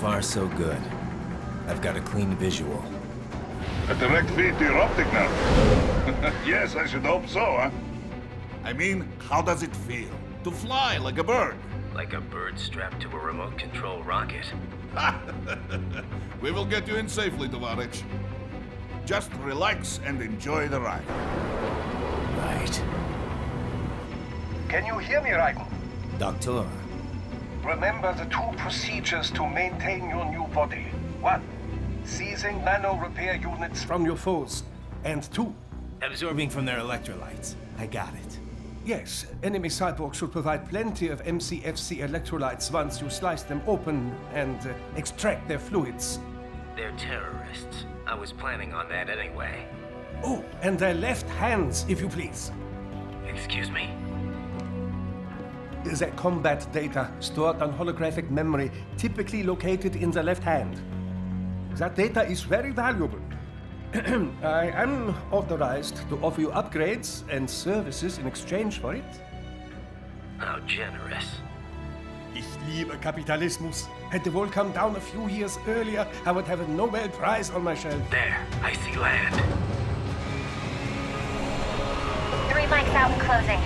far, so good. I've got a clean visual. A direct feed to your optic now. Yes, I should hope so, huh? I mean, how does it feel? To fly like a bird? Like a bird strapped to a remote control rocket. We will get you in safely, Tovarich. Just relax and enjoy the ride. Right. Can you hear me, Raiden? Doctor. Remember the two procedures to maintain your new body. 1. Seizing nano repair units from your foes. And 2. Absorbing from their electrolytes. I got it. Yes, enemy cyborgs should provide plenty of MCFC electrolytes once you slice them open and extract their fluids. They're terrorists. I was planning on that anyway. Oh, and their left hands, if you please. Excuse me? The combat data stored on holographic memory, typically located in the left hand. That data is very valuable. I am authorized to offer you upgrades and services in exchange for it. How generous. Ich liebe Kapitalismus. Hätte wohl come down a few years earlier, I would have a Nobel Prize on my shelf. There, I see land. 3 mics out and closing.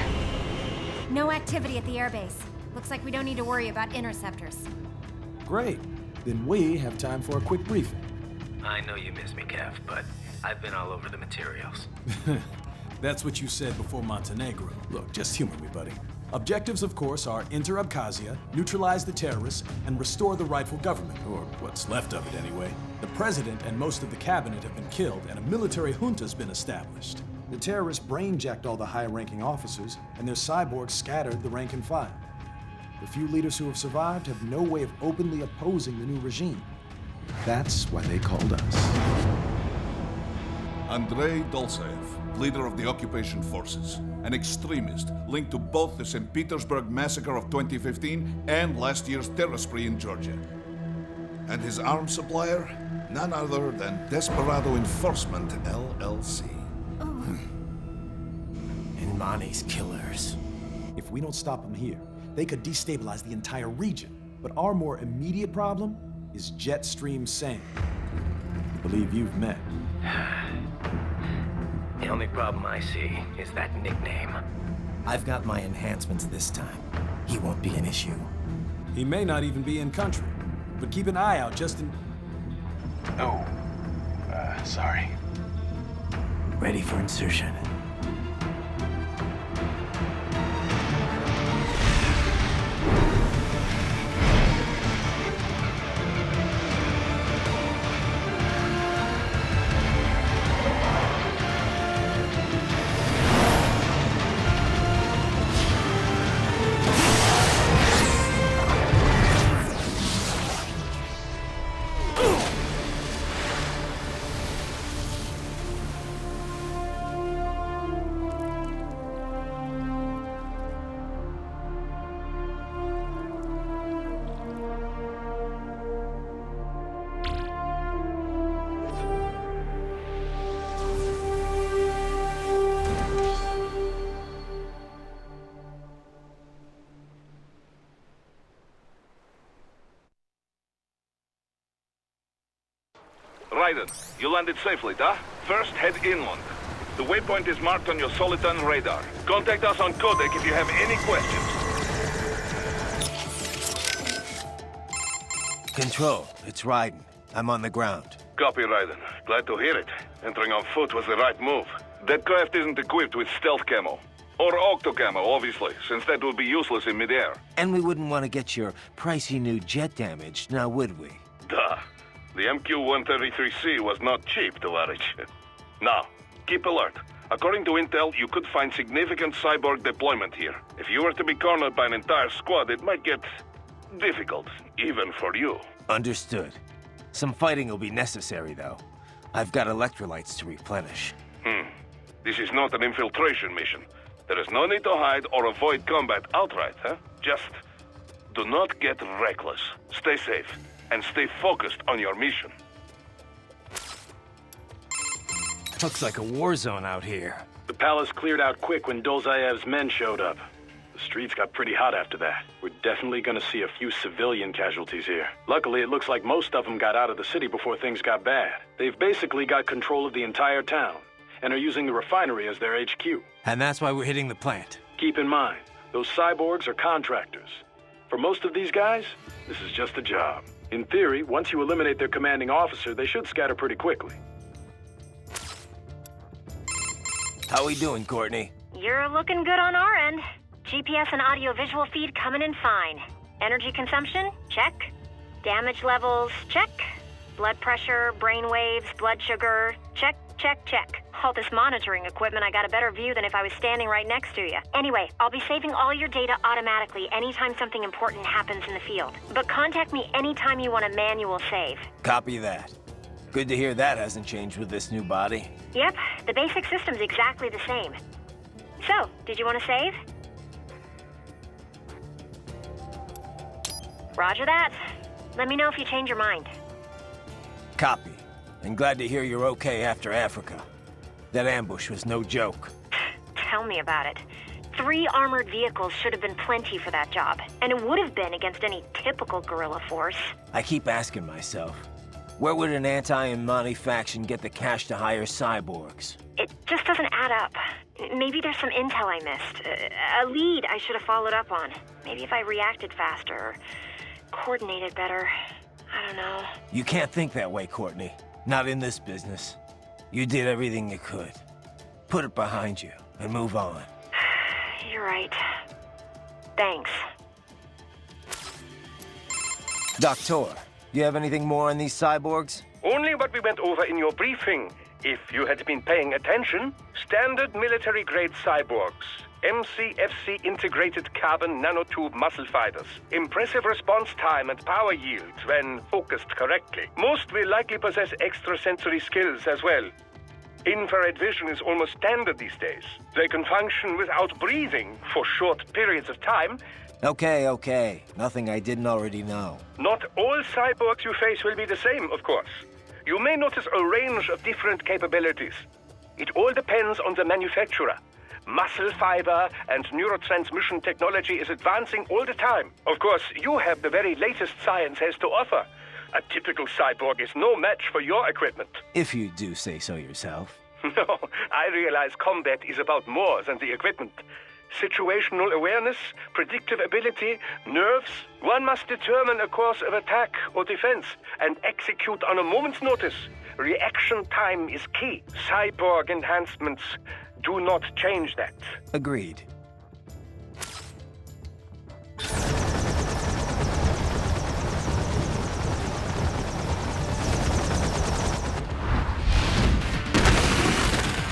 No activity at the airbase. Looks like we don't need to worry about interceptors. Great. Then we have time for a quick briefing. I know you miss me, Kev, but I've been all over the materials. That's what you said before Montenegro. Look, just humor me, buddy. Objectives, of course, are enter Abkhazia, neutralize the terrorists, and restore the rightful government, or what's left of it anyway. The president and most of the cabinet have been killed, and a military junta's been established. The terrorists brain-jacked all the high-ranking officers, and their cyborgs scattered the rank and file. The few leaders who have survived have no way of openly opposing the new regime. That's why they called us. Andrei Dolzaev, leader of the occupation forces, an extremist linked to both the St. Petersburg massacre of 2015 and last year's terror spree in Georgia. And his arms supplier? None other than Desperado Enforcement, LLC. And Mani's killers. If we don't stop them here, they could destabilize the entire region. But our more immediate problem is Jetstream Sam. I believe you've met. The only problem I see is that nickname. I've got my enhancements this time. He won't be an issue. He may not even be in country, but keep an eye out just in... Oh, sorry. Ready for insertion. Raiden, you landed safely, da? First, head inland. The waypoint is marked on your Soliton radar. Contact us on Codec if you have any questions. Control, it's Raiden. I'm on the ground. Copy, Raiden. Glad to hear it. Entering on foot was the right move. That craft isn't equipped with stealth camo. Or octo camo, obviously, since that would be useless in midair. And we wouldn't want to get your pricey new jet damaged, now would we? Duh. The MQ-133C was not cheap, Tovarich. Now, keep alert. According to intel, you could find significant cyborg deployment here. If you were to be cornered by an entire squad, it might get difficult, even for you. Understood. Some fighting will be necessary, though. I've got electrolytes to replenish. This is not an infiltration mission. There is no need to hide or avoid combat outright, huh? Just do not get reckless. Stay safe, and stay focused on your mission. Looks like a war zone out here. The palace cleared out quick when Dolzaev's men showed up. The streets got pretty hot after that. We're definitely gonna see a few civilian casualties here. Luckily, it looks like most of them got out of the city before things got bad. They've basically got control of the entire town, and are using the refinery as their HQ. And that's why we're hitting the plant. Keep in mind, those cyborgs are contractors. For most of these guys, this is just a job. In theory, once you eliminate their commanding officer, they should scatter pretty quickly. How we doing, Courtney? You're looking good on our end. GPS and audio-visual feed coming in fine. Energy consumption? Check. Damage levels? Check. Blood pressure, brain waves, blood sugar? Check, check, check. All this monitoring equipment, I got a better view than if I was standing right next to you. Anyway, I'll be saving all your data automatically anytime something important happens in the field. But contact me anytime you want a manual save. Copy that. Good to hear that hasn't changed with this new body. Yep, the basic system's exactly the same. So, did you want to save? Roger that. Let me know if you change your mind. Copy. And glad to hear you're okay after Africa. That ambush was no joke. Tell me about it. 3 armored vehicles should have been plenty for that job, and it would have been against any typical guerrilla force. I keep asking myself, where would an anti-Imani faction get the cash to hire cyborgs? It just doesn't add up. Maybe there's some intel I missed. A lead I should have followed up on. Maybe if I reacted faster, or coordinated better. I don't know. You can't think that way, Courtney. Not in this business. You did everything you could. Put it behind you and move on. You're right. Thanks. Doctor, you have anything more on these cyborgs? Only what we went over in your briefing. If you had been paying attention, standard military-grade cyborgs. MCFC integrated carbon nanotube muscle fibers. Impressive response time and power yield when focused correctly. Most will likely possess extrasensory skills as well. Infrared vision is almost standard these days. They can function without breathing for short periods of time. Okay. Nothing I didn't already know. Not all cyborgs you face will be the same, of course. You may notice a range of different capabilities. It all depends on the manufacturer. Muscle fiber and neurotransmission technology is advancing all the time. Of course, you have the very latest science has to offer. A typical cyborg is no match for your equipment. If you do say so yourself. No, I realize combat is about more than the equipment. Situational awareness, predictive ability, nerves. One must determine a course of attack or defense and execute on a moment's notice. Reaction time is key. Cyborg enhancements do not change that. Agreed.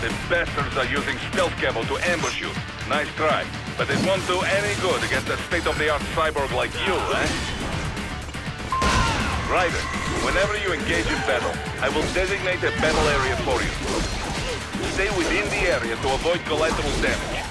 The bastards are using stealth camo to ambush you. Nice try, but it won't do any good against a state-of-the-art cyborg like you, eh? Ryder, whenever you engage in battle, I will designate a battle area for you. Stay within the area to avoid collateral damage.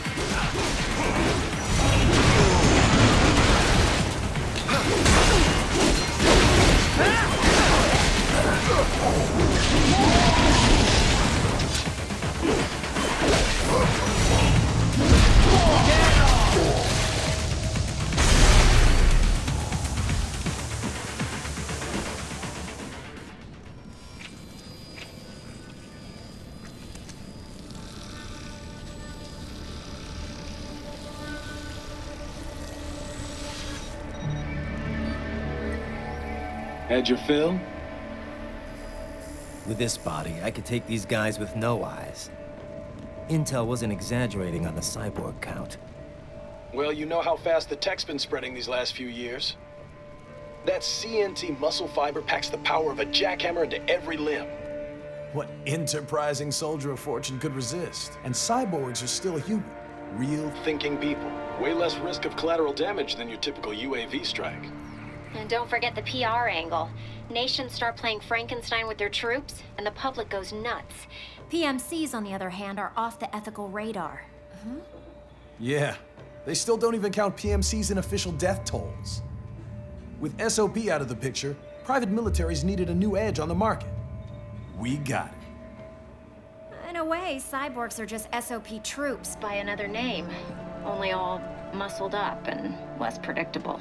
Had your fill? With this body, I could take these guys with no eyes. Intel wasn't exaggerating on the cyborg count. Well, you know how fast the tech's been spreading these last few years. That CNT muscle fiber packs the power of a jackhammer into every limb. What enterprising soldier of fortune could resist? And cyborgs are still human. Real Thinking people. Way less risk of collateral damage than your typical UAV strike. And don't forget the PR angle. Nations start playing Frankenstein with their troops, and the public goes nuts. PMCs, on the other hand, are off the ethical radar. Yeah, they still don't even count PMCs in official death tolls. With SOP out of the picture, private militaries needed a new edge on the market. We got it. In a way, cyborgs are just SOP troops by another name. Only all muscled up and less predictable.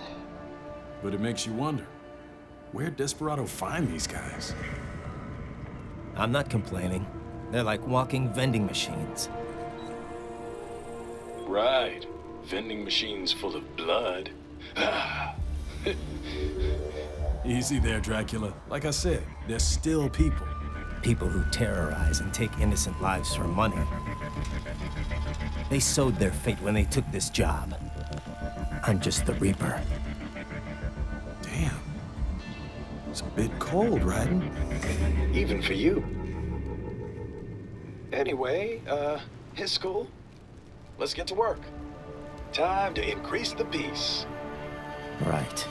But it makes you wonder, where'd Desperado find these guys? I'm not complaining. They're like walking vending machines. Right. Vending machines full of blood. Easy there, Dracula. Like I said, they're still people. People who terrorize and take innocent lives for money. They sowed their fate when they took this job. I'm just the Reaper. Damn. It's a bit cold, Raiden. Even for you. Anyway, his school. Let's get to work. Time to increase the peace. Right.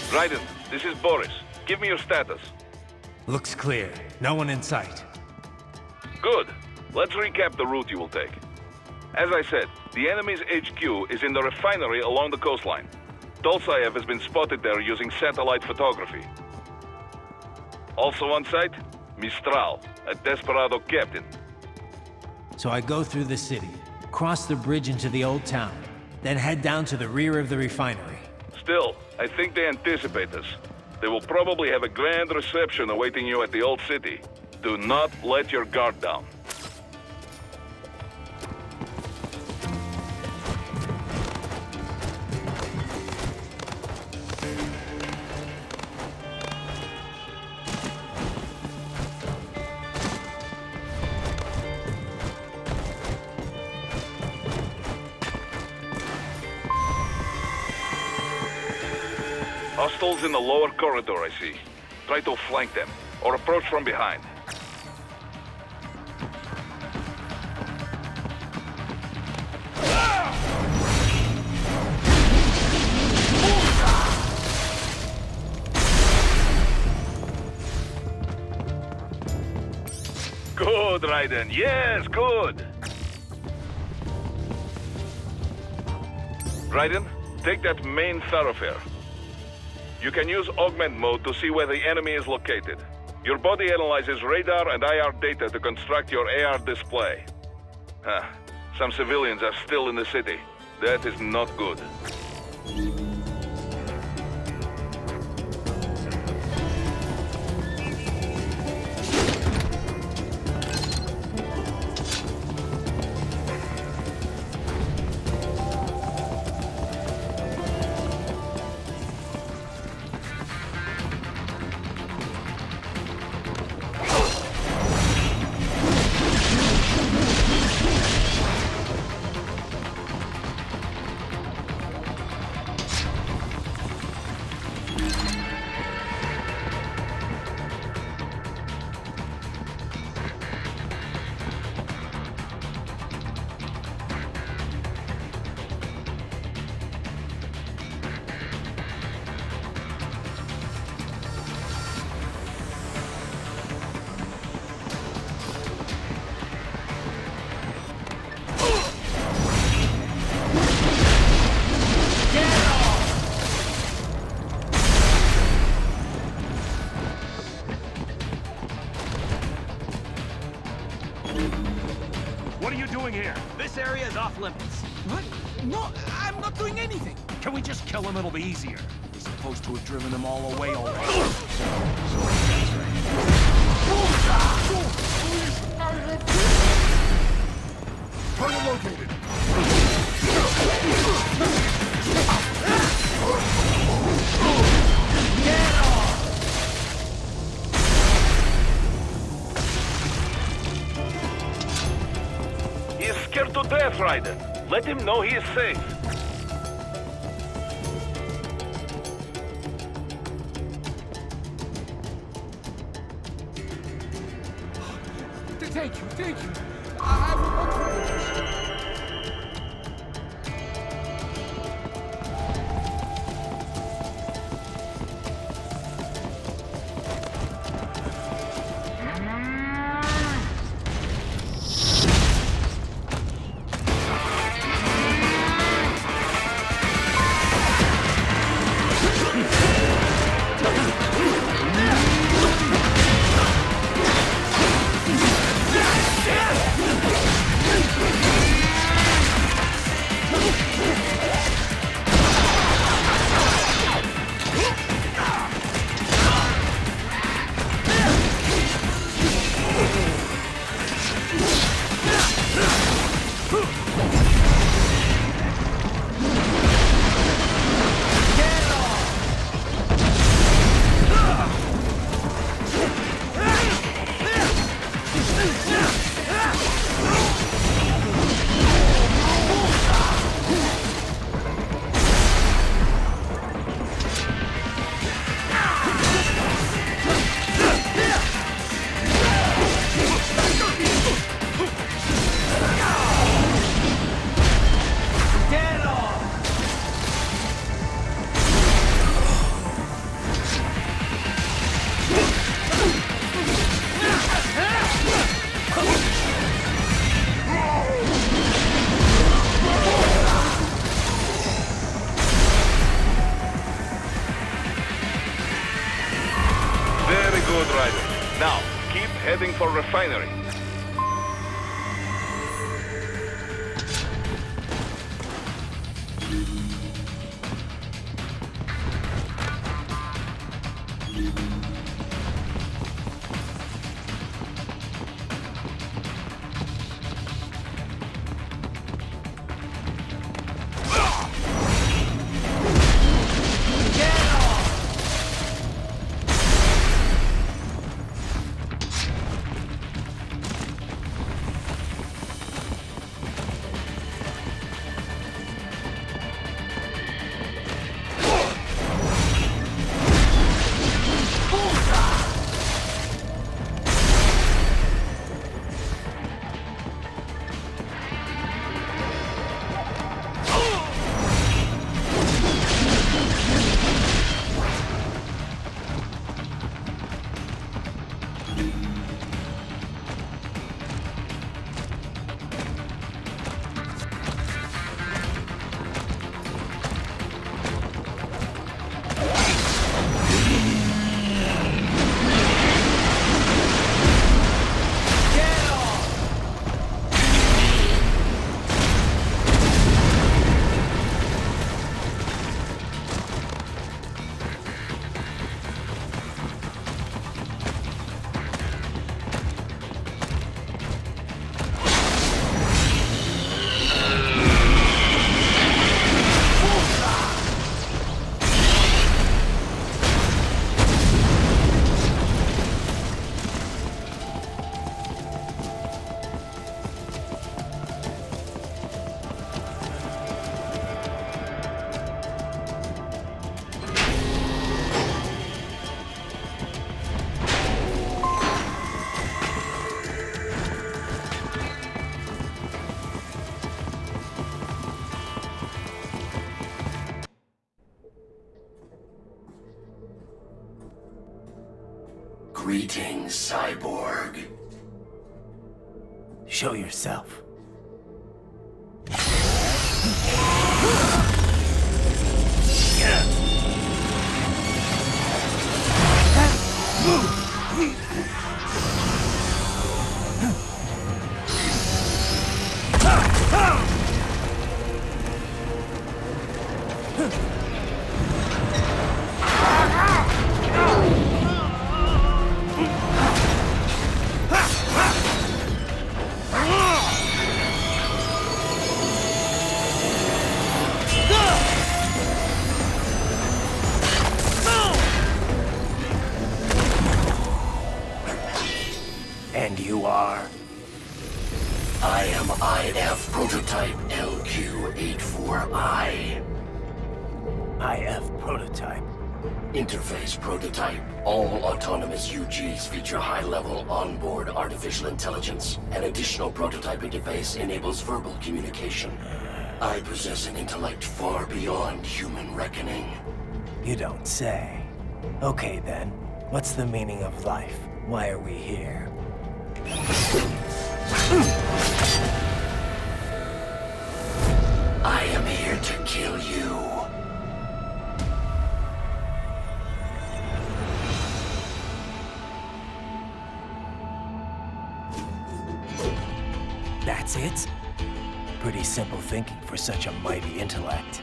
Raiden, this is Boris. Give me your status. Looks clear. No one in sight. Good. Let's recap the route you will take. As I said, the enemy's HQ is in the refinery along the coastline. Dolzaev has been spotted there using satellite photography. Also on site, Mistral, a Desperado captain. So I go through the city, cross the bridge into the old town, then head down to the rear of the refinery. Still, I think they anticipate us. They will probably have a grand reception awaiting you at the old city. Do not let your guard down. Hostiles in the lower corridor, I see. Try to flank them, or approach from behind. Good, Raiden. Yes, good. Raiden, take that main thoroughfare. You can use augment mode to see where the enemy is located. Your body analyzes radar and IR data to construct your AR display. Some civilians are still in the city. That is not good. What are you doing here? This area is off limits. What? No, I'm not doing anything. Can we just kill him? It'll be easier. We're supposed to have driven them all away already. Target located. He is scared to death, Raiden. Let him know he is safe. Thank you, thank you. I will not forget this. Good, Ryder. Now, keep heading for refinery. Greetings, cyborg. Show yourself. And you are? I am IF prototype LQ84I. IF prototype. Interface prototype. All autonomous UGs feature high-level onboard artificial intelligence. An additional prototype interface enables verbal communication. I possess an intellect far beyond human reckoning. You don't say. Okay then, what's the meaning of life? Why are we here? I am here to kill you. That's it? Pretty simple thinking for such a mighty intellect.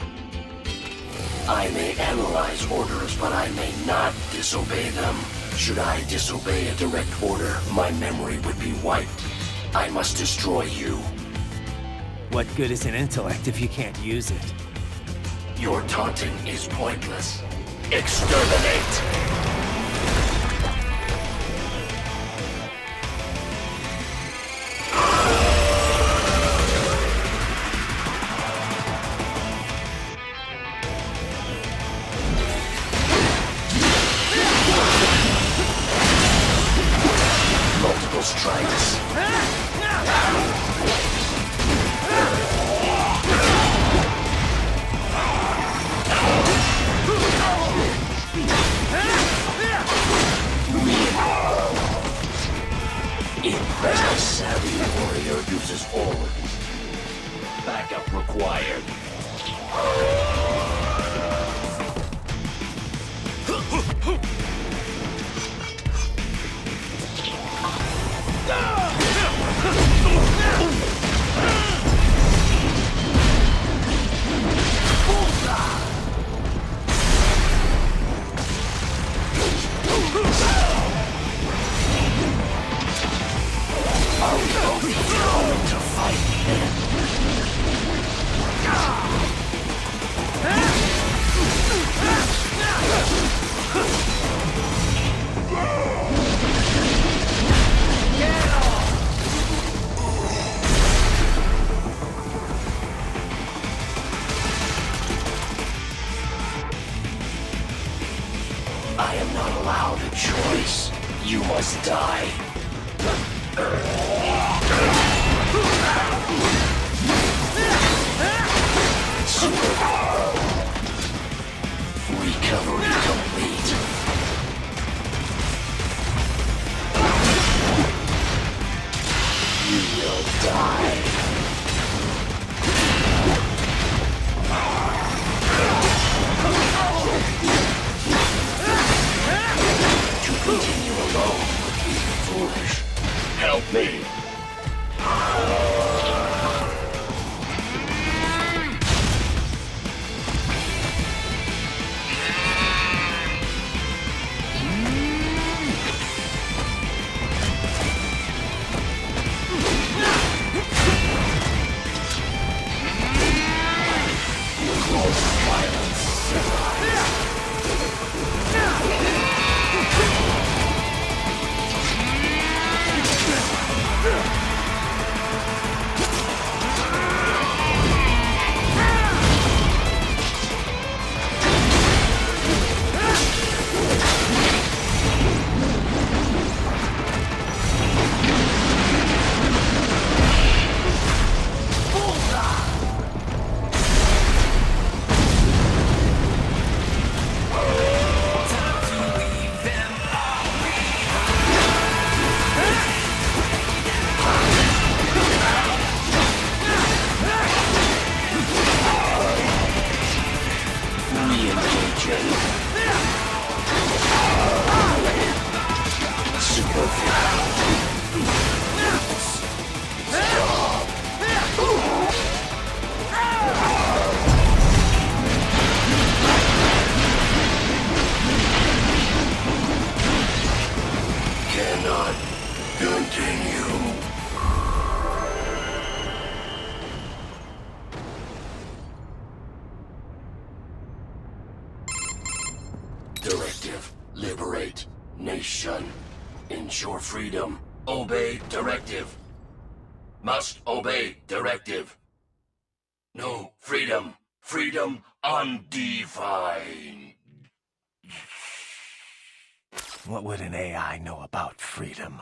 I may analyze orders, but I may not disobey them. Should I disobey a direct order, my memory would be wiped. I must destroy you. What good is an intellect if you can't use it? Your taunting is pointless. Exterminate! Multiple strikes. Impressive savvy warrior uses all. Backup required. I am not allowed a choice. You must die. Recovery complete. You will die. To continue alone would be foolish. Help me. Cannot continue. Directive. Liberate. Nation. Ensure freedom. Obey directive. Must obey directive. No freedom. Freedom undefined. What would an AI know about freedom?